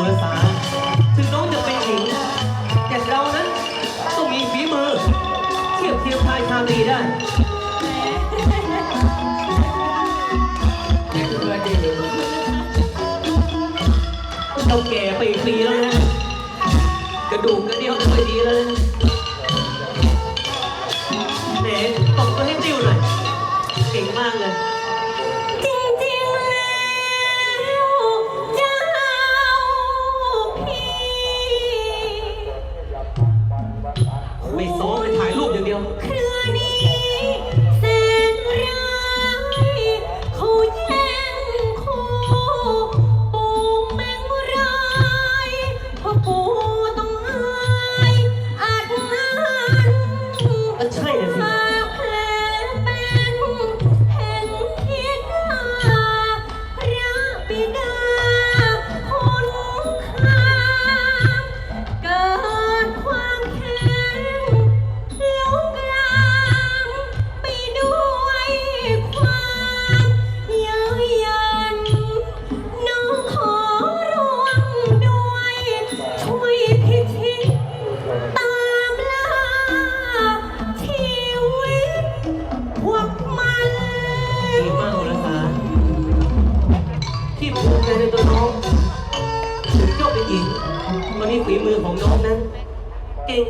รสาถึงน้องจะเป็นหญิงแต่เรานั้นต้องมีฝีมือเทียบเทียมชายชาตรีได้เราแก่ไปอีกปีแล้วนะกระดูกกระเดี่ยวไม่ค่อยดีแล้วนะแหมตบตัวให้ติ้วหน่อยเก่งมากเลยไม่ซ้อมไปถ่ายรูปอย่างเดียวเครือนี้แสนร้ายเขาแย่งคู่ปูแมงร้ายเพราะปูต้องหายอาจงานก็ใช่เลยสิแผลเป็นแห่งทิศพระบิดาคนข้ามเกิดความแค้นลุกลามไปด้วยความเย้ยหยันน้องขอร่วมด้วยช่วยพิชิตตามล่าชีวิตพวกมันดีมากเลยนะที่ภูมิใจในตัวน้องถึงเจ้าเป็นหญิงตอนนี้ฝีมือของน้องนั้น